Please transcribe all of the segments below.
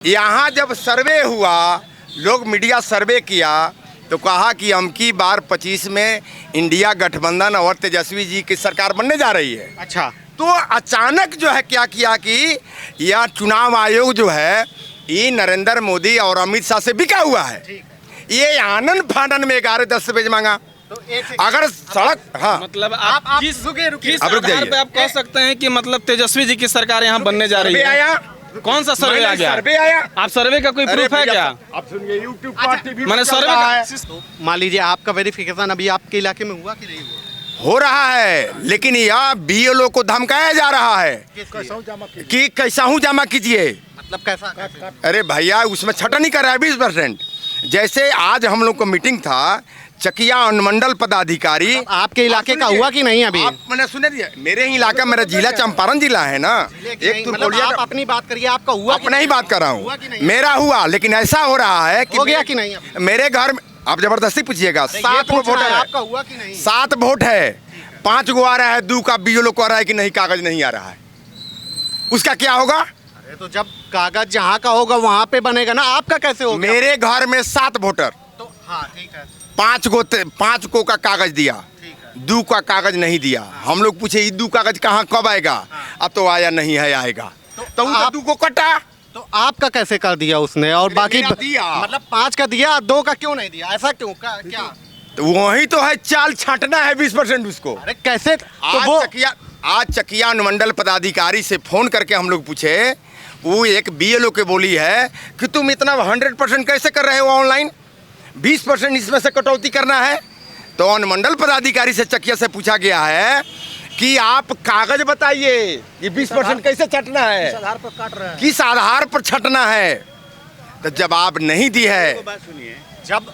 यहाँ जब सर्वे हुआ, लोग मीडिया सर्वे किया तो कहा कि अमकी बार 25 में इंडिया गठबंधन और तेजस्वी जी की सरकार बनने जा रही है। अच्छा, तो अचानक जो है क्या किया कि यह चुनाव आयोग जो है ये नरेंद्र मोदी और अमित शाह से बिका हुआ है। ये आनंद फानन में 11 दस्तावेज मांगा। तो अगर सड़क, हाँ मतलब आप किस आधार पे आप कह सकते हैं कि मतलब तेजस्वी जी की सरकार यहाँ बनने जा रही है? आया, कौन सा सर्वे आ गया? सर्वे आया। आप सर्वे का कोई प्रूफ है क्या? आप सुनिए, यूट्यूब पर टीवी मैंने सर्वे का मान लीजिए आपका वेरिफिकेशन अभी आपके इलाके में हुआ कि नहीं हुआ? हो रहा है, लेकिन यह बीएलओ को धमकाया जा रहा है कि कैसा हूँ जमा कीजिए। मतलब कैसा? अरे भैया, उसमें छटन नहीं कर रहा है 20%। जैसे आज हम लोग को मीटिंग था, चकिया अनुमंडल पदाधिकारी। आपके इलाके का हुआ कि नहीं अभी? मैंने सुने दिया, मेरे ही इलाका, मेरा जिला चंपारण जिला है ना। एक तो मतलब आप अपनी बात करिए, आपका हुआ? अपना ही बात कर रहा हूँ, मेरा हुआ, लेकिन ऐसा हो रहा है कि हो गया कि नहीं? मेरे घर में आप जबरदस्ती पूछिएगा, 7 वोट है, आपका हुआ कि नहीं? 7 वोट है, 5 गो आ रहा है, 2 का बीएलओ को आ रहा है कि नहीं, कागज नहीं आ रहा है। उसका क्या होगा? अरे तो जब कागज जहाँ का होगा वहाँ पे बनेगा ना, आपका कैसे होगा? मेरे घर में 7 वोटर, तो हाँ ठीक है, 5 को का कागज दिया, 2 का कागज नहीं दिया। हम लोग पूछे ये 2 कागज कहाँ कब आएगा? अब तो आया नहीं है, आएगा तो आप 2 को कटा। तो आपका कैसे कर दिया उसने? और बाकी दिया। मतलब 5 का दिया, 2 का क्यों नहीं दिया? ऐसा क्यों? क्या? तो वही तो है, चाल छांटना है 20% उसको। अरे कैसे? तो वो आज चकिया अनुमंडल पदाधिकारी से फोन करके हम लोग पूछे, वो एक बीएलओ के बोली है कि तुम इतना 100% कैसे कर रहे हो ऑनलाइन, 20% इसमें से कटौती करना है। तो अनुमंडल पदाधिकारी से चकिया से पूछा गया है कि आप कागज बताइए, ये 20% कैसे छटना है, किस आधार पर काट रहे हैं, किस आधार पर छटना है। तो जवाब नहीं दी है। जब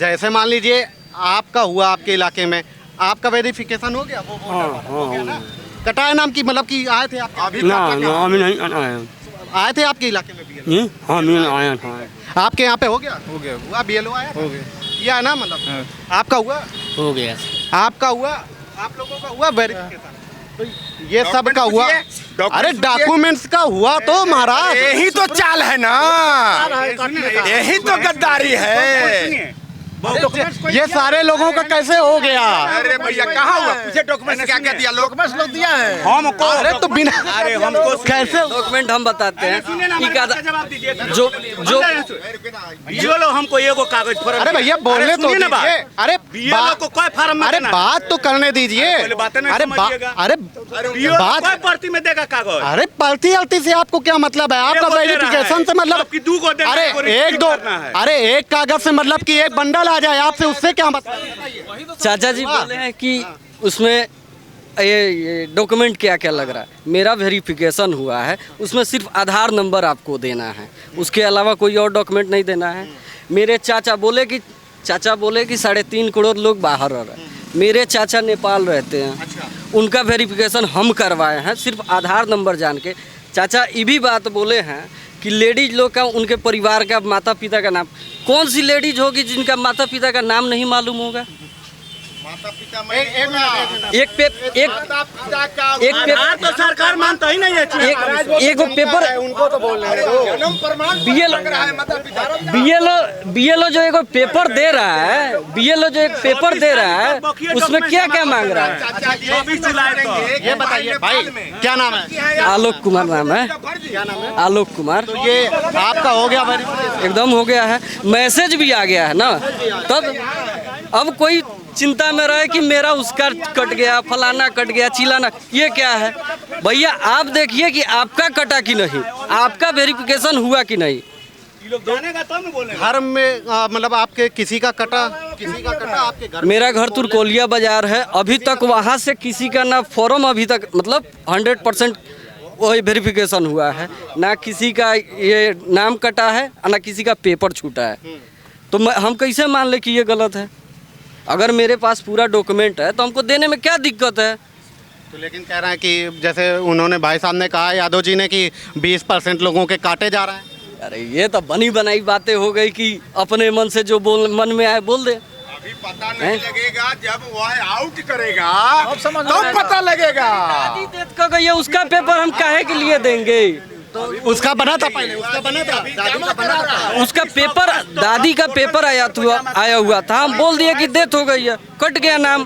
जैसे मान लीजिए आपका हुआ, आपके इलाके में आपका वेरिफिकेशन हो गया, वो हो गया ना? कटाए नाम की, मतलब कि आए थे आप? अभी नहीं आया। आए थे आपके इलाके में BLO? हाँ, मैं आया था। आपके यहाँ पे हो गया? हुआ BLO आया? हो गया। या ना, मतलब आपका हुआ? हो गया। आपका हुआ? आप लोगों का हुआ वेरिफिकेशन? तो ये सब का हुआ? अरे डॉक्यूमेंट्स का हुआ तो महाराज, यही तो चाल है ना, यही तो गद्दारी है। ये सारे लोगों का कैसे हो गया? अरे भैया, कहाँ हुआ? पूछे डॉक्यूमेंट क्या क्या दिया? लोग दिया है हमको। अरे तो बिना, अरे हमको कैसे डॉक्यूमेंट हम बताते हैं। जो हमको एगो कागज फॉर्म। अरे भैया बोलने तो दीजिए। अरे बीएलओ को कोई फॉर्म? अरे बात तो करने दीजिए। अरे बात प्रति में देगा कागज? अरे पलती हल्ती से आपको क्या मतलब है? आपका वेरिफिकेशन से मतलब? अरे एक दो, अरे एक कागज से मतलब कि एक बंडल आ जाए आपसे, उससे क्या मतलब? चाचा जी बोले हैं कि उसमें ये डॉक्यूमेंट क्या क्या लग रहा है। मेरा वेरिफिकेशन हुआ है, उसमें सिर्फ आधार नंबर आपको देना है, उसके अलावा कोई और डॉक्यूमेंट नहीं देना है। मेरे चाचा बोले कि 3.5 करोड़ लोग बाहर रह रहे हैं। मेरे चाचा नेपाल रहते हैं। उनका वेरिफिकेशन हम करवाए हैं, सिर्फ आधार नंबर जान के। चाचा ये भी बात बोले हैं कि लेडीज लोग का, उनके परिवार का, माता पिता का नाम, कौन सी लेडीज होगी जिनका माता पिता का नाम नहीं मालूम होगा? एक पेपर तो सरकार मानता ही नहीं है। एक पेपर उनको तो बोल रहे बीएलओ जो एक पेपर दे रहा है, बीएलओ जो एक पेपर दे रहा है, उसमें क्या क्या मांग रहा है? 24 जुलाई को। ये बताइए भाई, क्या नाम है? आलोक कुमार नाम है। क्या नाम है? आलोक कुमार। तो ये आपका हो गया वेरिफिकेशन? एकदम हो गया है, मैसेज भी आ गया है ना। तब अब कोई चिंता में रहे कि मेरा उसका कट गया, फलाना कट गया, चिलाना, ये क्या है? भैया आप देखिए कि आपका कटा कि नहीं, आपका वेरिफिकेशन हुआ कि नहीं। घर में मतलब आपके किसी का कटा आपके घर? मेरा घर तुरकोलिया बाजार है। अभी तक वहाँ से किसी का ना फॉर्म अभी तक, मतलब 100% वही वेरिफिकेशन हुआ है, ना किसी का ये नाम कटा है, ना किसी का पेपर छूटा है। तो हम कैसे मान ले कि ये गलत है? अगर मेरे पास पूरा डॉक्यूमेंट है तो हमको देने में क्या दिक्कत है? तो लेकिन कह रहे हैं कि जैसे उन्होंने भाई साहब ने कहा, यादव जी ने, कि 20% लोगों के काटे जा रहे हैं। अरे ये तो बनी बनाई बातें हो गई कि अपने मन से जो मन में आए बोल दे। अभी पता नहीं लगेगा, जब वह आउट करेगा तब पता लगेगा। उसका पेपर हम काहे के लिए देंगे? उसका बना था पहले, उसका बना था, दादी का बना था। उसका पेपर, दादी का पेपर आया हुआ था। हम बोल दिए कि डेथ हो गई है, कट गया नाम।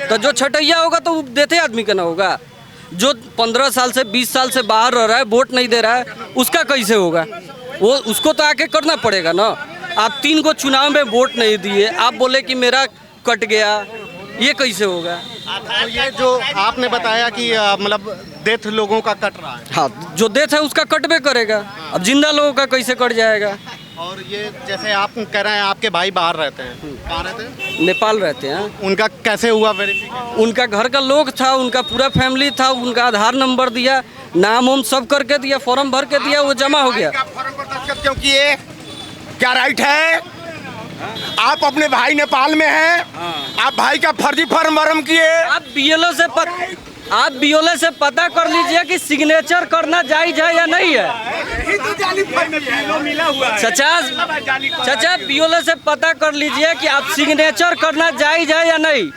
तो जो छटैया होगा तो वो देते आदमी का ना होगा। जो 15 साल से 20 साल से बाहर रह रहा है, वोट नहीं दे रहा है, उसका कैसे होगा? वो उसको तो आके करना पड़ेगा ना। आप 3 को चुनाव में वोट नहीं दिए, आप बोले कि मेरा कट गया, ये कैसे होगा? तो ये जो आपने बताया कि मतलब डेथ लोगों का कट रहा है, हाँ, जो डेथ है उसका कटबे करेगा। अब जिंदा लोगों का कैसे कट जाएगा? और ये जैसे आप कह रहे हैं आपके भाई बाहर रहते हैं, कहाँ रहते हैं? नेपाल रहते हैं। उनका कैसे हुआ वेरिफिकेशन? उनका घर का लोग था, उनका पूरा फैमिली था, उनका आधार नंबर दिया, नाम उम सब करके दिया, फॉर्म भर के दिया, वो जमा हो गया। फॉर्म पर दस्तखत क्यों किए? क्या राइट है? आप अपने भाई नेपाल में हैं, आप भाई का फर्जी फॉर्म भरम किए। आप बीएलओ से पता कर लीजिए कि सिग्नेचर करना जायज है या नहीं है। चाचा बीएलओ से पता कर लीजिए कि आप सिग्नेचर करना जायज है या नहीं।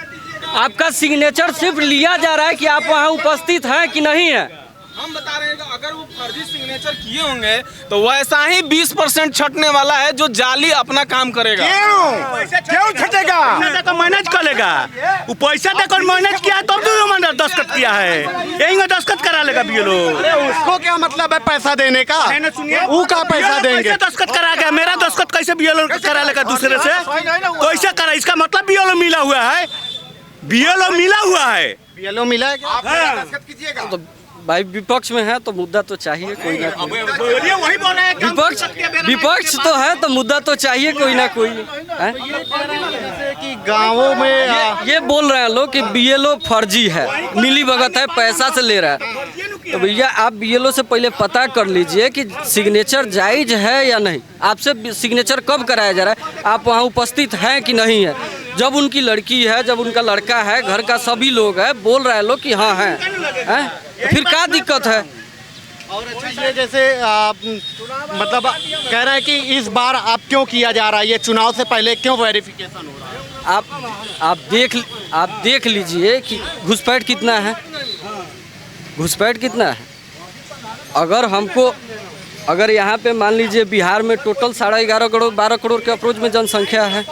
आपका सिग्नेचर सिर्फ लिया जा रहा है कि आप वहाँ उपस्थित हैं कि नहीं है। हम बता रहे हैं कि अगर वो फर्जी सिग्नेचर किए होंगे तो वैसा ही 20% छटने वाला है जो जाली अपना काम करेगा। क्यों छटेगा? तो मैनेज करेगा, वो पैसा देकर मैनेज किया है, तब तो मैंने दस्तखत किया है, यही में दस्तखत करा लेगा बीएलओ। उसको क्या मतलब है पैसा देने का? वो का पैसा देंगे? दस्तखत करा गया, मेरा दस्तखत कैसे बीएलओ करा लेगा दूसरे से? कैसे करा? इसका मतलब बीएलओ मिला हुआ है, बीएलओ मिला हुआ है। बीएलओ मिला है क्या? आप दस्तखत कीजिएगा। तो भाई विपक्ष में है तो मुद्दा तो चाहिए कोई ना कोई। वही बोल रहे हैं विपक्ष तो है तो मुद्दा तो चाहिए कोई ना कोई है? जैसे कि गाँवों में ये बोल रहे हैं लोग कि बीएलओ फर्जी है, मिली भगत है, पैसा से ले रहा है। तो भैया आप बीएलओ से पहले पता कर लीजिए कि सिग्नेचर जायज है या नहीं। आपसे सिग्नेचर कब कराया जा रहा है? आप वहाँ उपस्थित हैं कि नहीं है? जब उनकी लड़की है, जब उनका लड़का है, घर का सभी लोग है, बोल रहे हैं लोग कि हाँ हैं, तो फिर क्या दिक्कत है? और अच्छा ये जैसे मतलब कह रहे हैं कि इस बार आप क्यों किया जा रहा है, ये चुनाव से पहले क्यों वेरिफिकेशन हो रहा है? आप देख लीजिए कि घुसपैठ कितना है, घुसपैट कितना है। अगर यहाँ पे मान लीजिए बिहार में टोटल 11.5 करोड़ 12 करोड़ के अप्रोच में जनसंख्या है,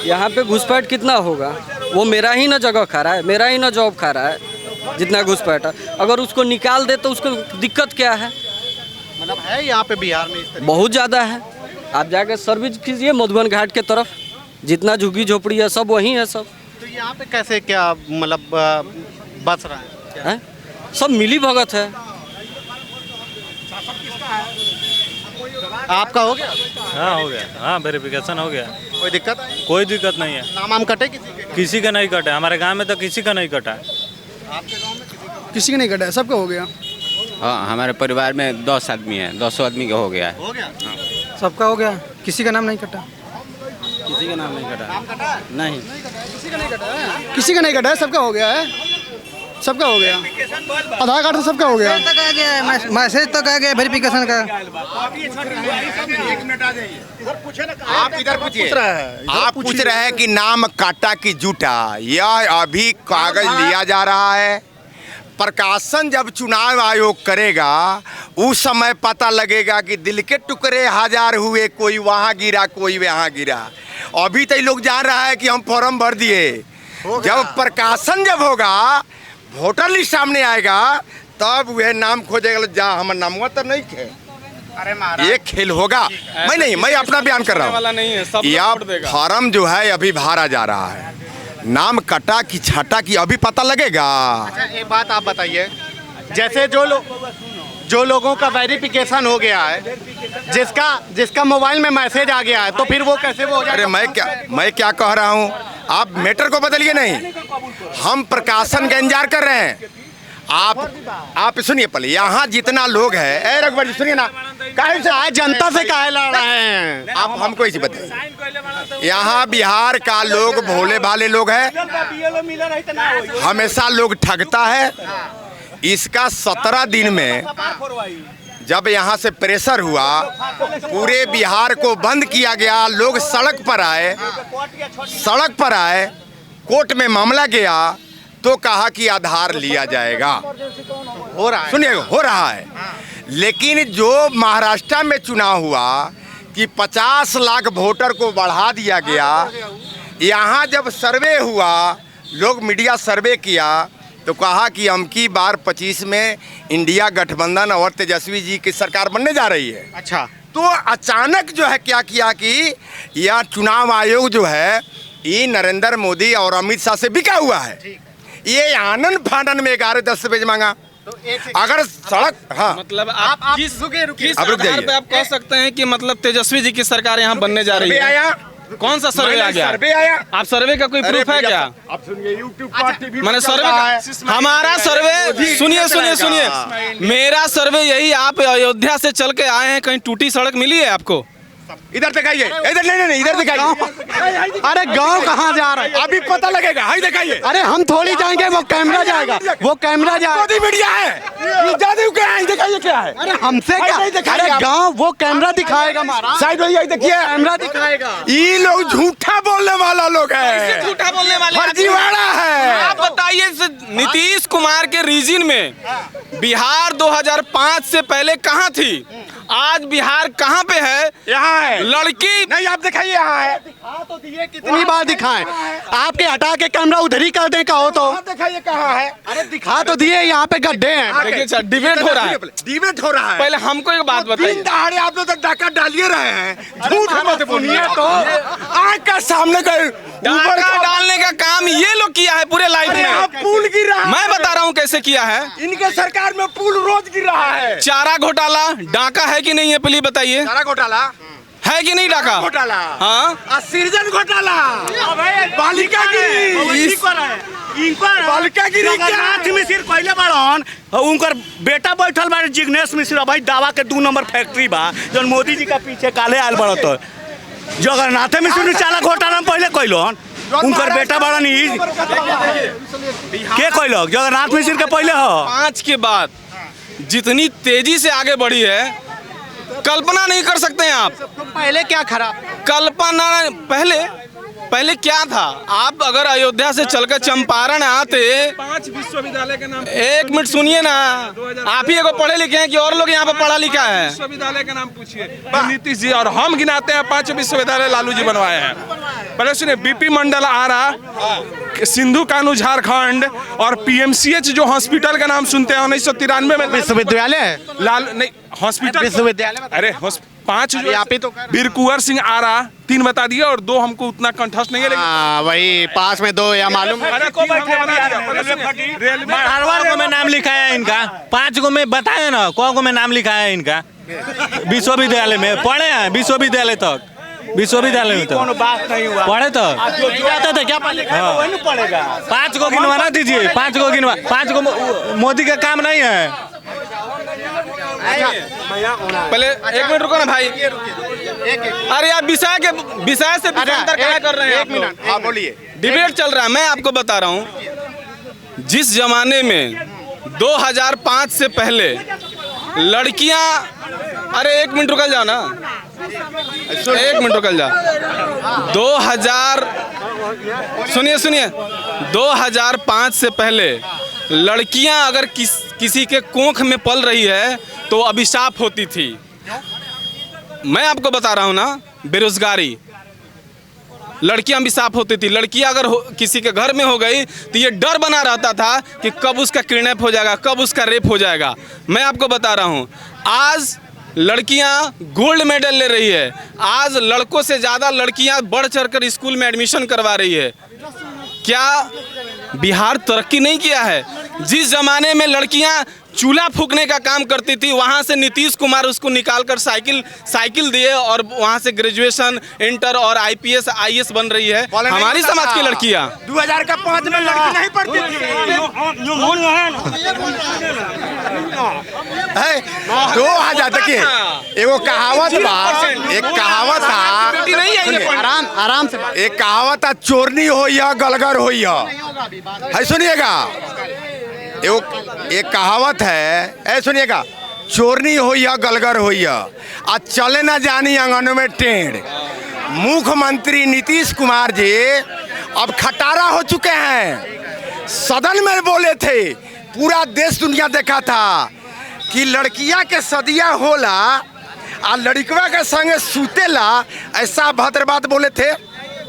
यहाँ पे घुसपैठ कितना होगा? वो मेरा ही ना जगह खा रहा है, मेरा ही ना जॉब खा रहा है, जितना घुसपैठ है। अगर उसको निकाल दे तो उसको दिक्कत क्या है? मतलब है यहाँ पे बिहार में इस तरह? बहुत ज़्यादा है। आप जाके सर्विस कीजिए मधुबन घाट के तरफ, जितना झुग्गी झोपड़ी है सब वहीं है सब। तो यहाँ पे कैसे क्या मतलब बच रहा है? है सब मिली भगत है। आपका हो गया? हाँ हो गया, हाँ वेरिफिकेशन हो गया। कोई दिक्कत है? कोई दिक्कत नहीं है, नाम आम कटे किसी के? किसी का नहीं कटा। हमारे गांव में तो किसी का नहीं कटा। किसी का नहीं कटा है, सबका हो गया। हाँ हमारे परिवार में 10 आदमी है, 200 आदमी का हो गया है। हो गया? सबका हो गया, किसी का नाम नहीं कटा। किसी का नाम नहीं कटा। नाम कटा है? नहीं, किसी का नहीं कटा है, सबका हो गया है, सबका हो गया। आधार कार्ड से सबका हो गया। तक आ गया, मैसेज तक आ गया वेरिफिकेशन का। आप इधर पूछिए। आप पूछ रहे हैं कि नाम काटा कि जूटा, यह अभी कागज लिया जा रहा है। प्रकाशन जब चुनाव आयोग करेगा उस समय पता लगेगा कि दिल के टुकड़े 1000 हुए, कोई वहाँ गिरा कोई वहाँ गिरा। अभी तो लोग जान रहा है कि हम फॉर्म भर दिए। जब प्रकाशन जब होगा, वोटर लिस्ट सामने आएगा, तब वह नाम खोजेगा, जा हमारा नाम हुआ तो नहीं थे। अरे ये खेल होगा। मैं अपना बयान कर रहा वाला नहीं है, सब हूँ। यह वोट देगा। फॉर्म जो है अभी भरा जा रहा है, नाम कटा कि छटा कि अभी पता लगेगा। अच्छा एक बात आप बताइए, जैसे जो लोगों का वेरिफिकेशन हो गया है, जिसका मोबाइल में मैसेज आ गया है, तो फिर वो कैसे वो हो जाएगा? अरे मैं क्या कह रहा हूँ, आप मैटर को बदलिए नहीं। हम प्रकाशन का इंतजार कर रहे हैं। आप सुनिए पहले, यहाँ जितना लोग है, रघुवर जी सुनिए ना, काहे से आज जनता से काहे लड़ रहे हैं? आप हमको इसी बताइए। यहाँ बिहार का लोग भोले भाले लोग हैं, हमेशा लोग ठगता है। इसका 17 दिन में जब यहाँ से प्रेशर हुआ, पूरे बिहार को बंद किया गया, लोग सड़क पर आए, कोर्ट में मामला गया तो कहा कि आधार लिया जाएगा। हो रहा है, सुनिए, हो रहा है। लेकिन जो महाराष्ट्र में चुनाव हुआ कि 50 लाख वोटर को बढ़ा दिया गया, यहाँ जब सर्वे हुआ, लोग मीडिया सर्वे किया तो कहा कि अमकी बार 25 में इंडिया गठबंधन और तेजस्वी जी की सरकार बनने जा रही है। अच्छा, तो अचानक जो है क्या किया कि यह चुनाव आयोग जो है ये नरेंद्र मोदी और अमित शाह से बिका हुआ है। ये आनंद फानन में 11 दस्तावेज मांगा। अगर सड़क, हाँ मतलब आप किस आधार पे आप कह सकते हैं कि मतलब तेजस्वी जी की सरकार यहाँ बनने जा रही है? आया, कौन सा सर्वे आ गया? सर्वे आया। आप सर्वे का कोई प्रूफ है क्या? आप सुनिए, यूट्यूब पर टीवी मैंने सर्वे, हमारा सर्वे, सुनिए, मेरा सर्वे यही, आप अयोध्या से चल के आए हैं, कहीं टूटी सड़क मिली है आपको? इधर दिखाइए, इधर नहीं, इधर दिखाइए। अरे गांव कहाँ जा रहा है? अभी पता लगेगा, हाई दिखाइए। अरे हम थोड़ी जाएंगे, वो कैमरा जाएगा, वो कैमरा जाएगा। मोदी मीडिया है, जादू क्या है, दिखाइए क्या है। अरे हमसे क्या? अरे गांव वो कैमरा दिखाएगा महाराज, साइड में यही देखिए, कैमरा दिखाएगा। ये लोग झूठा बोलने वाला लोग है, झूठा बोलने वाले फर्जीवाड़ा है। आप बताइए, नीतीश कुमार के रीजन में बिहार 2005 से पहले कहाँ थी? आज बिहार कहाँ पे है? यहाँ है। लड़की नहीं, आप दिखाइए, यहाँ है। दिखा तो दिए, कितनी बार दिखाएं? आपके हटा के कैमरा उधर ही कर दें कहो तो। दिखाइए कहाँ है। अरे दिखा तो दिए, यहाँ पे गड्ढे हैं। देखिए, डिबेट हो रहा है, डिबेट हो रहा है। पहले हमको एक बात बताइए। दिन दहाड़े आप लोग डाका डालिए रहे हैं, झूठ मत बोलिए। तो आँख का सामने कर डाका डालने का काम ये लोग किया है पूरे लाइफ में। पुल गिर रहा है, मैं बता रहा हूँ कैसे किया है। इनके सरकार में पुल रोज गिर रहा है। चारा घोटाला डाका है कि नहीं है, प्लीज बताइए। चारा घोटाला है कि नहीं डाका? घोटाला, हाँ, सृजन घोटाला, बालिका गिरी, बालिका गिरी जगन्नाथ मिश्र पहले बाड़न, उनकर बेटा बैठल बा जिग्नेश मिश्र, भाई दावा के 2 नंबर फैक्ट्री बा जौन मोदी जी का पीछे काले आयल बड़ा। तो जगन्नाथ मिश्र ने चारा घोटाला में पहले कैलन, उनकर बेटा बड़न के कैलक, जगन्नाथ मिश्र के पहले हो। 5 के बाद जितनी तेजी से आगे बढ़ी है, कल्पना नहीं कर सकते हैं आप। तो पहले क्या खराब? कल्पना पहले क्या था? आप अगर अयोध्या से चलकर चंपारण आते, 5 विश्वविद्यालय के नाम, 1 मिनट सुनिए ना, आप ही एगो पढ़े लिखे हैं कि और लोग यहाँ पे पढ़ा लिखा है? विश्वविद्यालय का नाम पूछिए नीतीश जी, और हम गिनाते हैं 5 विश्वविद्यालय लालू जी बनवाए हैं। पहले सुनिए, बीपी मंडल आरा, सिंधु कानू झारखंड, और पीएमसीएच जो हॉस्पिटल का नाम सुनते हैं 1993 में विश्वविद्यालय लाल नहीं हॉस्पिटल विश्वविद्यालय, अरे 5 जो आप ही तो वीर कुंवर सिंह आरा, 3 बता दिए, और 2 हमको उतना कंठस्थ नहीं है, लेकिन वही 5 में 2 या मालूम। अरे हर में नाम लिखा है इनका, 5 गो में बताए ना, कौ गो में नाम लिखा है इनका विश्वविद्यालय में पढ़े हैं, विश्वविद्यालय तक, विश्वविद्यालय में तो बात नहीं हुआ, पढ़े तो जाते थे क्या पड़ेगा। 5 गो गिनवाना दीजिए, 5 गो गिनवा, 5 गो मोदी का काम नहीं है। पहले 1 मिनट रुको ना भाई। अरे यार, विषय से अंतर क्या कर रहे हैं आप लोग? हाँ बोलिए। डिबेट चल रहा है, मैं आपको बता रहा हूँ, जिस जमाने में 2005 से पहले लड़कियां, अरे 1 मिनट रुकल जाओ ना, 1 मिनट रुकल जाओ। 2000 सुनिए 2005 से पहले लड़कियां अगर किसी के कोख में पल रही है तो अभिशाप होती थी। मैं आपको बता रहा हूं ना, बेरोजगारी, लड़कियां अभिशाप होती थी। लड़कियां अगर किसी के घर में हो गई तो ये डर बना रहता था कि कब उसका किडनैप हो जाएगा, कब उसका रेप हो जाएगा। मैं आपको बता रहा हूं, आज लड़कियां गोल्ड मेडल ले रही है। आज लड़कों से ज़्यादा लड़कियां बढ़ चढ़कर स्कूल में एडमिशन करवा रही है। क्या बिहार तरक्की नहीं किया है? जिस जमाने में लड़कियां चूल्हा फूकने का काम करती थी, वहां से नीतीश कुमार उसको निकालकर साइकिल दिए और वहां से ग्रेजुएशन, इंटर और आईपीएस आईएएस बन रही है हमारी समाज की लड़कियां। 2005 में लड़की नहीं पढ़ती थी। 2000 देखिए, एगो कहावत बा, एक कहावत था, आराम से, एक कहावत था, चोरनी हो या गलगर हो या, है सुनिएगा। एक कहावत है, सुनिएगा, चोरनी हो या गलगर हो या, आज चले ना जानी आंगनों में टेढ़। मुख्यमंत्री नीतीश कुमार जी अब खटारा हो चुके हैं। सदन में बोले थे, पूरा देश दुनिया देखा था कि लड़किया के सदिया होला आ लड़कवा के संगे सुतेला, ऐसा भद्र बात बोले थे।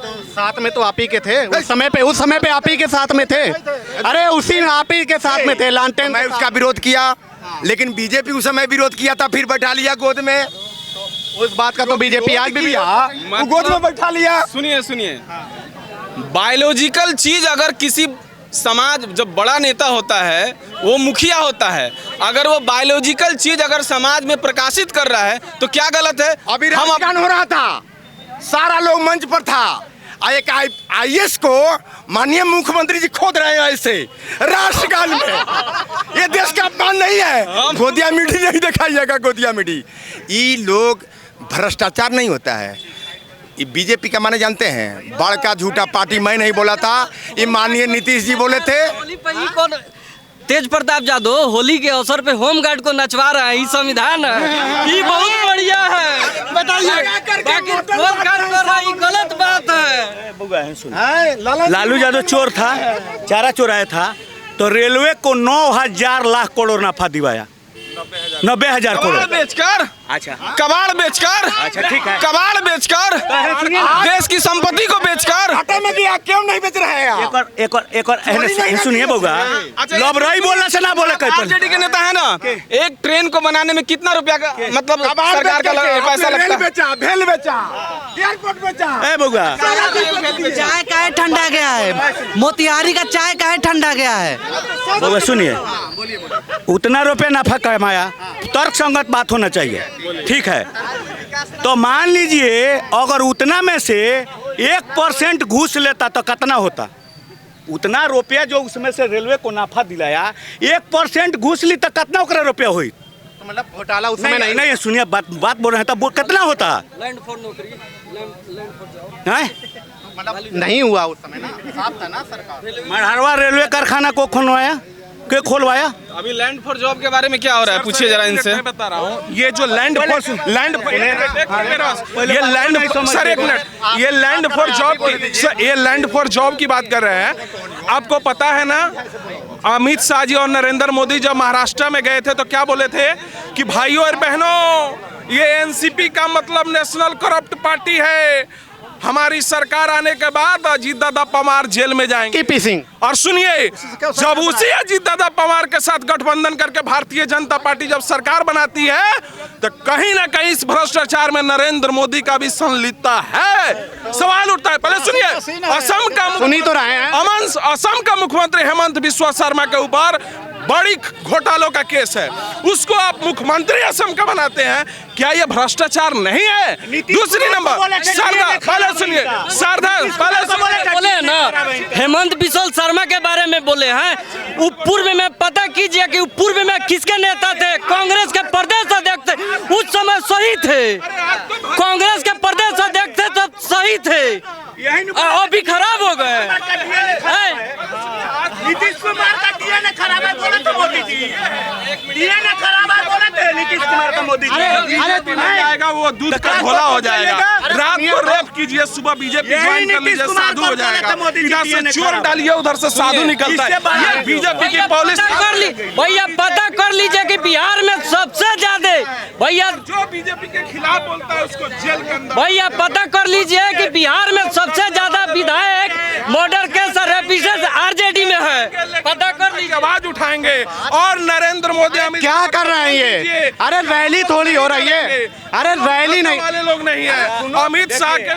साथ में तो आप ही के थे उस समय पे आप ही के साथ में थे। अरे उसी में आप ही के साथ में थे लालटेन। मैं उसका विरोध किया, लेकिन बीजेपी उस समय विरोध किया था, फिर बैठा लिया गोद में। उस बात का तो बीजेपी आज भी वो गोद में बैठा लिया। सुनिए, बायोलॉजिकल चीज अगर किसी समाज, जब बड़ा नेता होता है वो मुखिया होता है, अगर वो बायोलॉजिकल चीज अगर समाज में प्रकाशित कर रहा है तो क्या गलत है? अभी राजकारण हो रहा था, सारा लोग मंच पर था, एक IAS को माननीय मुख्यमंत्री जी खोद रहे हैं ऐसे राष्ट्रगान में। ये देश का अपमान नहीं है। गोदिया मीठी नहीं दिखाइएगा, गोदिया मीठी। ये लोग भ्रष्टाचार नहीं होता है। ये बीजेपी का माने जानते हैं, बड़का झूठा पार्टी मैं नहीं बोला था, ये माननीय नीतीश जी बोले थे। होली पे ही कौन तेज प्रताप यादव होली के अवसर पे होमगार्ड को नचवा रहा है, ये संविधान है, ये बहुत बढ़िया है। बताइए गलत बात है। लालू यादव चोर था, चारा चोराया था, तो रेलवे को 9,000 लाख करोड़ नफा दिवाया। 90,000 करोड़ बेचकर, अच्छा कबाड़ बेचकर, अच्छा ठीक है, कबाड़ बेचकर, देश की संपत्ति को बेचकर। में दिया, क्यों नहीं बेच रहे हैं? एक और सुनिए बउआ, लबरई बोलना से ना बोले। आरजेडी के नेता है ना, एक ट्रेन को बनाने में कितना रुपया का मतलब सरकार का पैसा लगता है? भेल बेचा, एयरपोर्ट बेचा। ए बउआ, चाय काहे ठंडा गया है? मोतिहारी का चाय काहे ठंडा गया है? बउआ सुनिए, उतना रुपया नफा कमाया, तर्क संगत बात होना चाहिए, ठीक है। तो मान लीजिए अगर उतना में से 1% घूस लेता तो कितना होता? उतना रुपया जो उसमें से रेलवे को नफा दिलाया, 1% घूस ली तो कितना ओकरा रुपया हुई? तो मतलब घोटाला उस समय नहीं सुनिए, बात बोल रहे हैं, तब कितना होता? लैंड फॉर नौकरी, लैंड फॉर हैं? मतलब नहीं हुआ उस समय ना, साफ था ना सरकार। मढ़ारवा रेलवे कारखाना को खुलवाया, के खोलवाया? अभी लैंड फॉर जॉब के बारे में क्या हो रहा है, पूछिए जरा इनसे। मैं बता रहा हूँ, ये जो लैंड फॉर सर एक मिनट, ये लैंड फॉर जॉब की बात कर रहे हैं। आपको पता है ना, अमित शाह जी और नरेंद्र मोदी जब महाराष्ट्र में गए थे तो क्या बोले थे कि भाइयों और बहनों, ये NCP का मतलब नेशनल करप्ट पार्टी है, हमारी सरकार आने के बाद अजीत दादा पवार जेल में जाएंगे। और सुनिए, जब उसी अजीत दादा पवार के साथ गठबंधन करके भारतीय जनता पार्टी जब सरकार बनाती है तो कहीं ना कहीं इस भ्रष्टाचार में नरेंद्र मोदी का भी संलिप्तता है। सवाल उठता है, पहले सुनिए, असम का मुख्यमंत्री हेमंत बिस्वा शर्मा के ऊपर बड़ी घोटालों का केस है, उसको आप मुख्यमंत्री असम का बनाते हैं, क्या ये भ्रष्टाचार नहीं है? दूसरी नंबर, शारदा, पहले सुनिए, शारदा पहले बोले ना, हेमंत बिस्वा शर्मा के बारे में बोले हैं। पूर्व में पता कीजिए कि पूर्व में किसके नेता थे? कांग्रेस के प्रदेश अध्यक्ष थे, उस समय सही थे। कांग्रेस के प्रदेश अध्यक्ष थे तब सही थे, अभी खराब हो गए। नीतीश कुमार का डीएनए खराब है बोले तो मोदी जी, डीएनए खराब है बोले थे नीतीश कुमार का मोदी जी। जाएगा वो दूध का घोला हो जाएगा। रात को रेप कीजिए, सुबह बीजेपी ज्वाइन कर लीजिए, साधु हो जाएगा। इधर से चोर डालिए, उधर से साधु निकलता है। ये बीजेपी की पॉलिसी कर ली भैया, पता कर लीजिए कि बिहार में सबसे ज्यादा भैया जो बीजेपी के खिलाफ बोलता है उसको जेल के अंदर। भैया पता कर लीजिए कि बिहार में सबसे ज्यादा विधायक मर्डर केस रेपिस्ट RJD में है, पता कर लीजिए। आवाज उठाएंगे और नरेंद्र मोदी क्या कर रहे हैं ये? अरे रैली थोड़ी हो रही है, अरे रैली नहीं, वाले लोग नहीं है। अमित शाह के